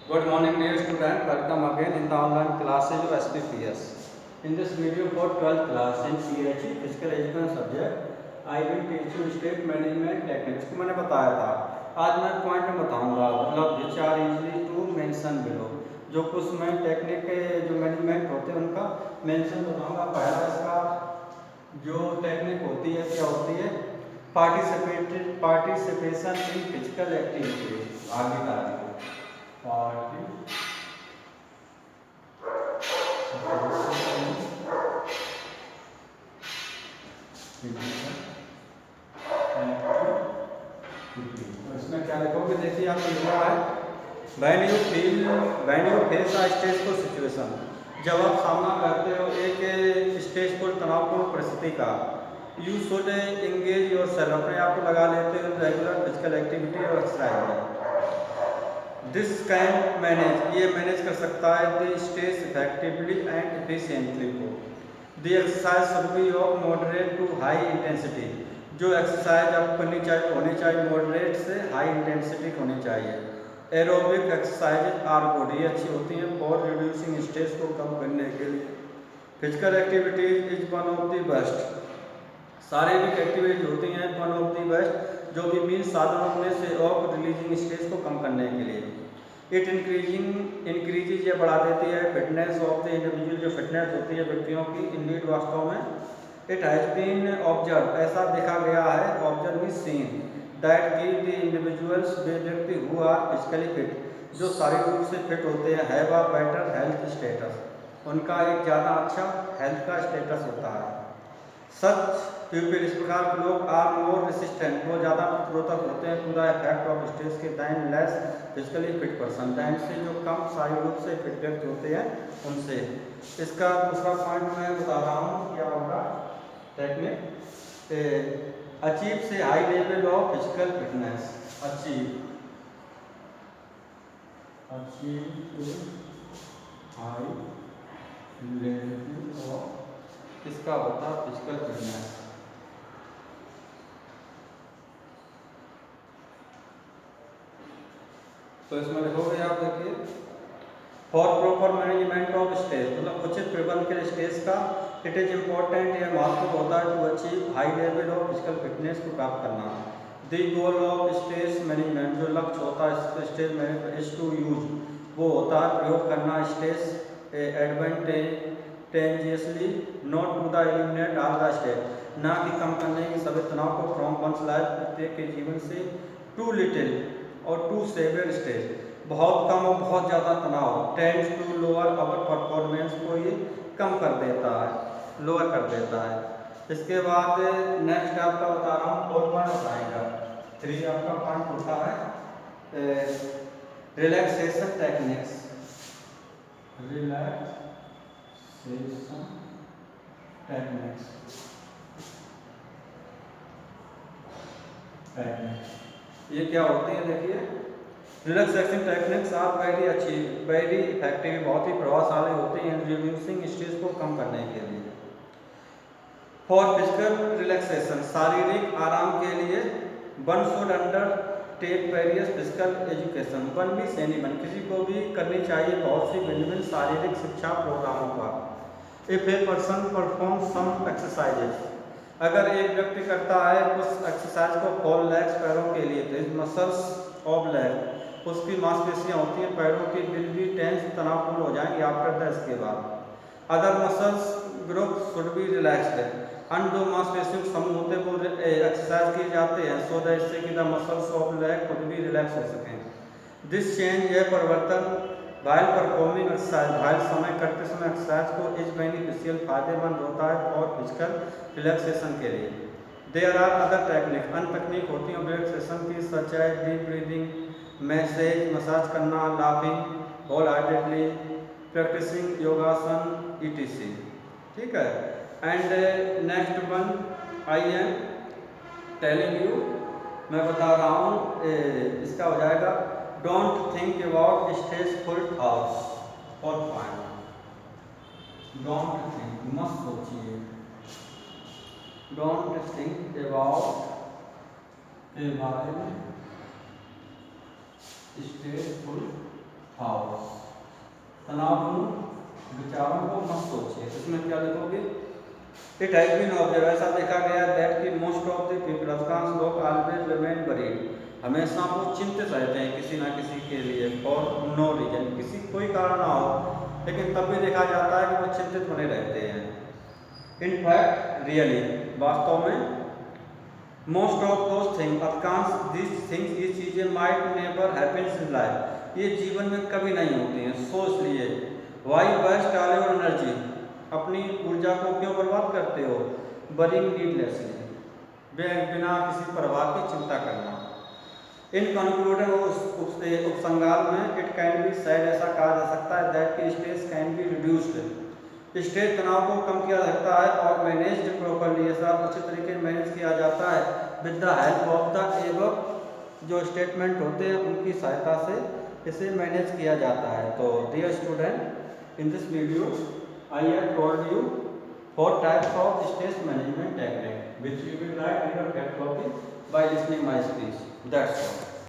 Good morning dear student, welcome again in the online classes of SPPS. In this video for 12th class in PHE Physical Education subject, I will teach you state management techniques को मैंने बताया था। आज मैं point में बताऊंगा मतलब which are easily to mention below। जो कुछ मैं टेक्निक के जो मैनेजमेंट होते हैं उनका मेंशन बताऊंगा। पहला इसका जो टेक्निक होती है क्या होती है, पार्टिसिपेशन इन फिजिकल एक्टिविटी। आगे का तो इसमें क्या लिखोगे, देखिए आप लिखा है when you face a stressful situation. जब आप सामना करते हो एक स्ट्रेसफुल तनावपूर्ण परिस्थिति का, you should engage yourself, अपने आप को लगा लेते हो रेगुलर फिजिकल एक्टिविटी और एक्सरसाइज में। दिस कैन मैनेज, ये मैनेज कर सकता है the stress effectively and efficiently को। The exercise should be of moderate to high intensity. जो एक्सरसाइज आपको करनी चाहिए होनी चाहिए मॉडरेट से हाई इंटेंसिटी होनी चाहिए। एरोबिक एक्सरसाइज आर गुड, ये अच्छी होती हैं फॉर रिड्यूसिंग स्ट्रेस को कम करने के लिए। Physical activities is one of the best, शारीरिक एक्टिविटीज होती हैं वन ऑफ द बेस्ट, जो कि मीन साधनों में से ऑफ रिलीजिंग स्ट्रेस को कम करने के लिए। इट इंक्रीजेज, ये बढ़ा देती है फिटनेस ऑफ द इंडिविजुअल, जो फिटनेस होती है व्यक्तियों की। इंडीड वास्तव में इट हैज बीन ऑब्जर्व, ऐसा देखा गया है, observe is seen that give the individuals, वे व्यक्ति हु आर फिजिकली फिट, जो शारीरिक रूप से फिट होते हैं, have a better health status, उनका एक ज़्यादा अच्छा हेल्थ का स्टेटस होता है। सच पीपल, इस प्रकार के लोग आर मोर रेसिस्टेंट, वो ज़्यादा प्रतिरोधक होते हैं to the effect of stress के time less physically fit person, time से जो कम शारीरिक रूप से फिट व्यक्ति होते हैं उनसे। इसका दूसरा पॉइंट मैं बता रहा हूँ, क्या होगा टेक्निक, अचीव से high level of physical fitness. Achieve to high level of, इसका होता है फिजिकल फिटनेस। तो इसमें लिखोगे आप, देखिए for proper management of stress, मतलब उचित प्रबंधन के लिए स्ट्रेस का, इट इज इम्पोर्टेंट, यह महत्वपूर्ण होता है to achieve high level of physical fitness को प्राप्त करना। The goal of stress management, जो लक्ष्य होता है stress management, is to use, वो होता है प्रयोग करना stress advantageously, not to the eliminate all the stress, ना कि कम करने की सभी तनाव को फ्रॉम वंस लाइफ, प्रत्येक के जीवन से, टू लिटिल और टू सेवियर स्ट्रेस, बहुत कम और बहुत ज़्यादा तनाव, tends to lower our performance, को ये कम कर देता है, लोअर कर देता है। इसके बाद नेक्स्ट आपका बता रहा हूँ, 4 पॉइंट बताएगा। 3 आपका पॉइंट होता है रिलैक्सेशन टेक्निक्स। रिलैक्सेशन टेक्निक्स, ये क्या होती है, देखिए रिलैक्सेशन टेक्निक्स आर वेरी अच्छी, वेरी इफेक्टिव, बहुत ही प्रभावशाली होती हैं रिड्यूसिंग स्ट्रेस को कम करने के लिए। फॉर फिजिकल रिलैक्सेशन, शारीरिक आराम के लिए, one should undertake various physical education, one भी सैनिक, किसी को भी करनी चाहिए बहुत सी भिन्न भिन्न शारीरिक शिक्षा प्रोग्रामों का। If a person perform some exercises, अगर एक व्यक्ति करता है कुछ एक्सरसाइज को फॉर लेग्स, पैरों के लिए, तो मसल्स ऑफ लेग, उसकी मांसपेशियां होती हैं पैरों की, विल बी टेंस, तनावपूर्ण हो जाएंगी आफ्टर द, इसके बाद। Other muscles group should be relaxed, अन्य दो मांसपेशियों के समूह होते हैं वो एक्सरसाइज किए जाते हैं, सो दैट इससे कि द मसल्स ऑफ लेग खुद भी रिलैक्स हो सकें। दिस चेंज, यह परिवर्तन, वाइल परफॉर्मिंग एक्सरसाइज, वाइल समय करते समय एक्सरसाइज को, इज बेनिफिशियल, फायदेमंद होता है और फिजिकल रिलैक्सेशन के लिए। देयर आर अदर टेक्निक, अन्य तकनीक होती हैं रिलैक्सेशन की, सच है डीप ब्रीदिंग, मैसेज, मसाज करना, लाफिंग होल हार्टेडली, प्रैक्टिसिंग योगासन, ईटीसी। ठीक है। And next one I am telling you, मैं बता रहा हूँ, इसका हो जाएगा don't think about stressful thoughts. और पॉइंट, डोंट थिंक, मत सोचिए, डोंट थिंक अबाउट, के बारे में, स्ट्रेसफुल हाउ, तनावपूर्ण विचारों को मत सोचिए। इसमें क्या लिखोगे? इट हैज बीन ऑब्जर्व, ऐसा देखा गया दैट कि मोस्ट ऑफ द पीपल, अधिकांश लोग ऑलवेज रिमेन वरीड, हमेशा वो चिंतित रहते हैं किसी ना किसी के लिए, फॉर नो रीजन, किसी कोई कारण ना हो, लेकिन तब भी देखा जाता है कि वो चिंतित बने रहते हैं। इन फैक्ट रियली, वास्तव में, मोस्ट ऑफ दोज थिंग, अधिकांश दिस थिंग्स, ये चीज़ें might never happens in life, ये जीवन में कभी नहीं होती हैं। सो इसलिए why waste all your energy, अपनी ऊर्जा को क्यों बर्बाद करते हो? बरिंग नीडलेसली, बिना किसी प्रभाव की चिंता करना। इन कंक्लूडेड उपसंगार में इट कैन बी सेड, ऐसा कहा जा सकता है दैट की stress can be reduced, stress तनाव को कम किया जा सकता है, और मैनेज्ड प्रॉपर्ली, ऐसा अच्छे तरीके से मैनेज किया जाता है with the help of the above, जो स्टेटमेंट होते हैं उनकी सहायता से इसे मैनेज किया जाता है। तो dear student, in this video I have told you 4 types of stress management technique which you will write in your fact copy by listening my speech. That's all.